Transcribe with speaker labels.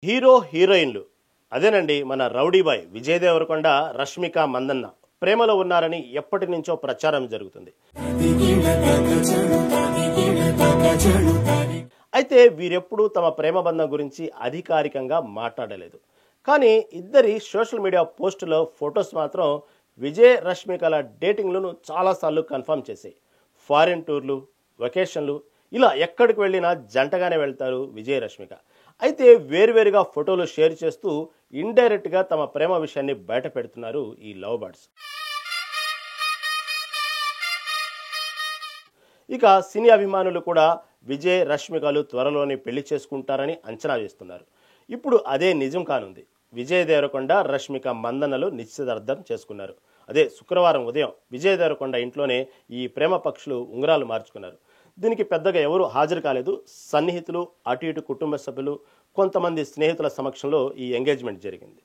Speaker 1: Hero హీరోయిన్లు అదేనండి మన రౌడీ బాయ్ విజయ్ దేవరకొండ రష్మిక మందన్న ప్రేమలో ఉన్నారని ఎప్పటి నుంచో ప్రచారం జరుగుతుంది. అయితే వీరెప్పుడూ తమ ప్రేమ బంధం గురించి అధికారికంగా మాట్లాడలేదు. కానీ ఇద్దరి సోషల్ మీడియా పోస్టులో ఫొటోస్ మాత్రం విజయ్ రష్మికల డేటింగ్లను చాలాసార్లు కన్ఫర్మ్ చేశాయి. ఫారిన్ టూర్లు, వెకేషన్లు ఇలా ఎక్కడికి వెళ్ళినా జంటగానే వెళ్తారు విజయ్ రష్మిక. అయితే వేరువేరుగా ఫోటోలు షేర్ చేస్తూ ఇండైరెక్ట్గా తమ ప్రేమ విషయాన్ని బయట పెడుతున్నారు ఈ లవ్ బర్డ్స్. ఇక సినీ అభిమానులు కూడా విజయ్ రష్మికలు త్వరలోనే పెళ్లి చేసుకుంటారని అంచనా వేస్తున్నారు. ఇప్పుడు అదే నిజం కానుంది. విజయ్ దేవరకొండ రష్మిక మందన్నలు నిశ్చితార్థం చేసుకున్నారు. అదే శుక్రవారం ఉదయం విజయ్ దేవరకొండ ఇంట్లోనే ఈ ప్రేమ పక్షులు ఉంగరాలు మార్చుకున్నారు. దీనికి పెద్దగా ఎవరు హాజరు కాలేదు. సన్నిహితులు, అటు ఇటు కుటుంబ సభ్యులు, కొంతమంది స్నేహితుల సమక్షంలో ఈ ఎంగేజ్మెంట్ జరిగింది.